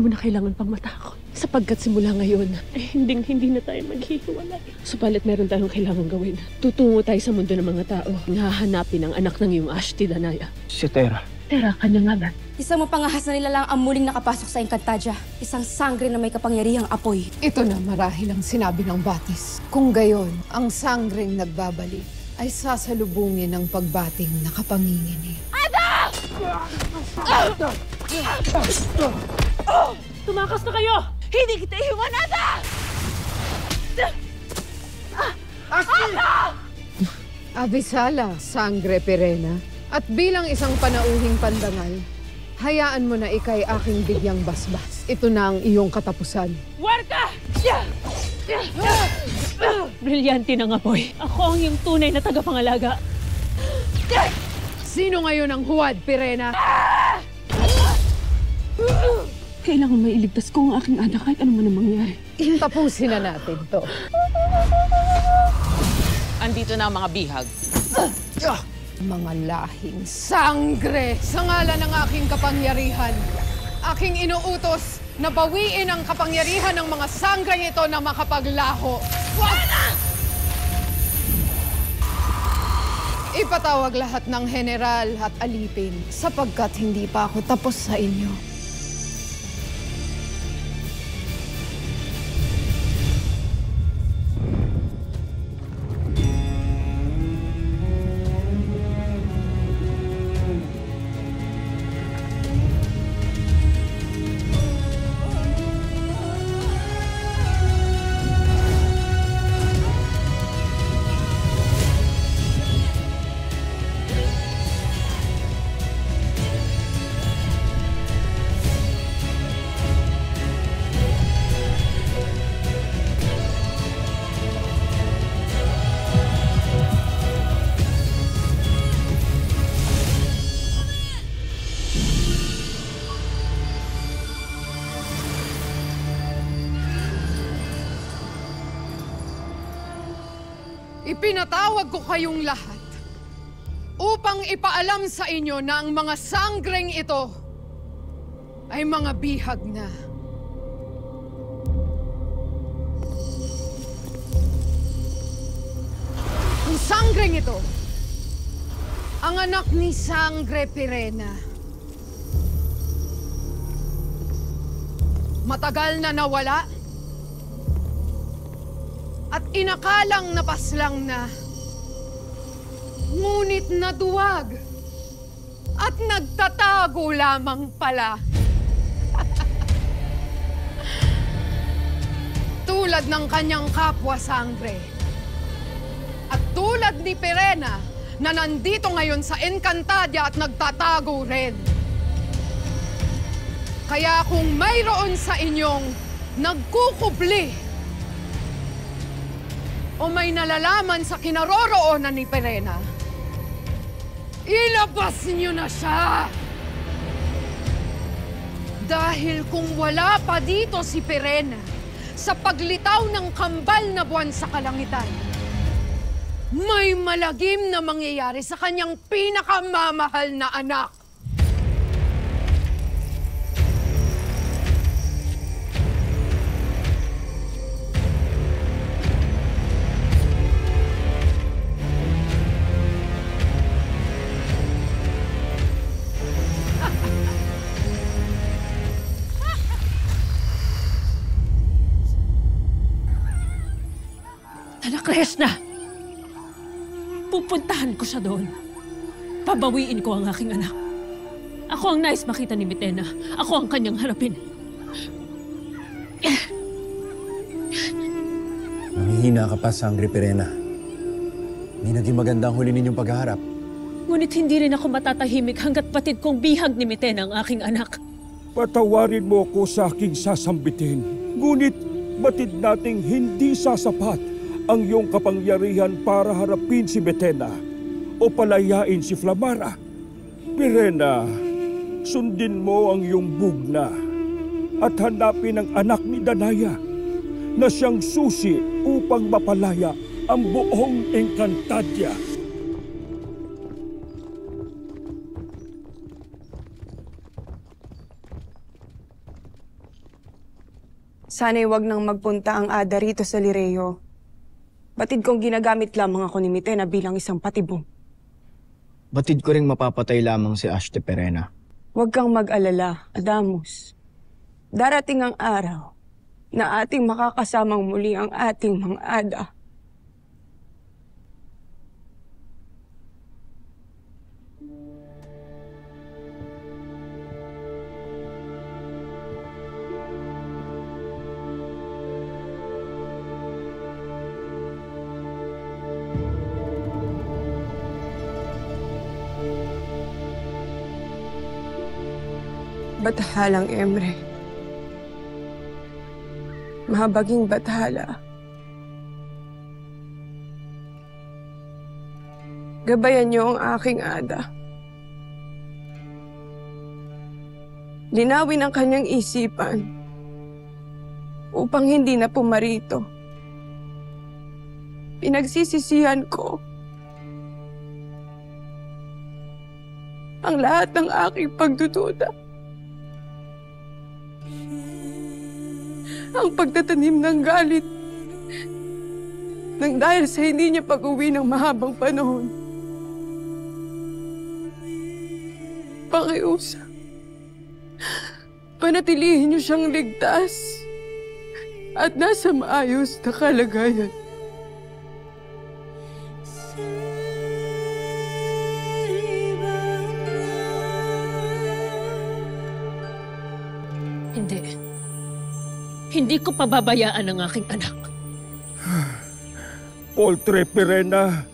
mo na kailangan pang matakot. Sapagkat simula ngayon, ay hindi na tayo maghihiwalay. Subalit meron tayong kailangan gawin. Tutungo tayo sa mundo ng mga tao. Hahanapin ang anak ng iyong Ashti Danaya. Si Tera. Tera, kanya ngalan. Isang mapangahas na nilalang ang muling nakapasok sa Encantadia. Isang sangre na may kapangyarihang apoy. Ito na marahil ang sinabi ng Batis. Kung gayon, ang sangreng nagbabalik ay sasalubungin ng pagbating na kapanginginig. Tumakas na kayo! Hindi kita iwan, Ada! Avisala, Sangre Pirena. At bilang isang panauhing pandangal, hayaan mo na ikay aking bigyang basbas. Ito na ang iyong katapusan. Warka! Brilyante ng apoy. Ako ang iyong tunay na tagapangalaga. Sino ngayon ang huwad, Pirena? Kailangan may iligtas ko ang aking anak kahit ano man ang mangyari. Tapusin na natin to. Andito na ang mga bihag. Mga lahing sangre! Sa ngalan ng aking kapangyarihan, aking inuutos na bawiin ang kapangyarihan ng mga sangreng ito na makapaglaho. Ipatawag lahat ng general at alipin sapagkat hindi pa ako tapos sa inyo. Ipinatawag ko kayong lahat upang ipaalam sa inyo na ang mga sangreng ito ay mga bihag na. Ang sangreng ito, ang anak ni Sangre Pirena. Matagal na nawala at inakalang napaslang na. Ngunit naduwag at nagtatago lamang pala. Tulad ng kanyang kapwa sangre. At tulad ni Pirena na nandito ngayon sa Encantadia at nagtatago rin. Kaya kung mayroon sa inyong nagkukubli o may nalalaman sa kinaroroonan ni Pirena, ilabas niyo na siya! Dahil kung wala pa dito si Pirena sa paglitaw ng kambal na buwan sa kalangitan, may malagim na mangyayari sa kanyang pinakamamahal na anak. Anak Resna! Pupuntahan ko siya doon. Pabawiin ko ang aking anak. Ako ang nais makita ni Mitena. Ako ang kanyang harapin. Nanghihina ka pa, Sangre Pirena. Hindi naging maganda ang huli ninyong paghaharap. Ngunit hindi rin ako matatahimik hanggat patid kong bihag ni Mitena ang aking anak. Patawarin mo ako sa aking sasambitin. Ngunit batid nating hindi sasapat ang iyong kapangyarihan para harapin si Mitena o palayain si Flamara. Pirena, sundin mo ang iyong bugna at hanapin ang anak ni Danaya na siyang susi upang mapalaya ang buong Encantadia. Sana'y wag nang magpunta ang Ada rito sa Lireo. Batid kong ginagamit lamang ako ni Mitena bilang isang patibong. Batid ko ring mapapatay lamang si Ashti Perena. Huwag kang mag-alala, Adamus. Darating ang araw na ating makakasamang muli ang ating mga Ada. Batahalang Emre. Mahabaging bathala. Gabayan niyo ang aking Ada. Linawin ang kanyang isipan upang hindi na pumarito. Pinagsisisihan ko ang lahat ng aking pagdududa. Ang pagtatanim ng galit nang dahil sa hindi niya pag-uwi ng mahabang panahon. Pakiusap, panatilihin niyo siyang ligtas at nasa maayos na kalagayan. Hindi ko pababayaan ang aking anak. Poltre Perena,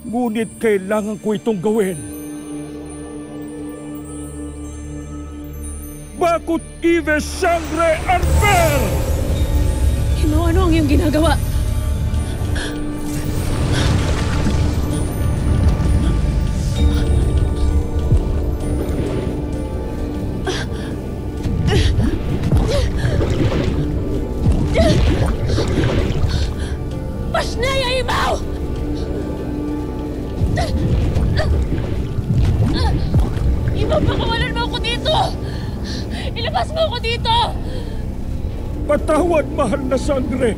ngunit kailangan ko itong gawin. Bakit Ives Sangre Arbel? Ano ang iyong ginagawa? Pasnaya, Ibaw! Ibaw, pakawalan mo ako dito! Ilabas mo ako dito! Patawad, mahal na Sangre.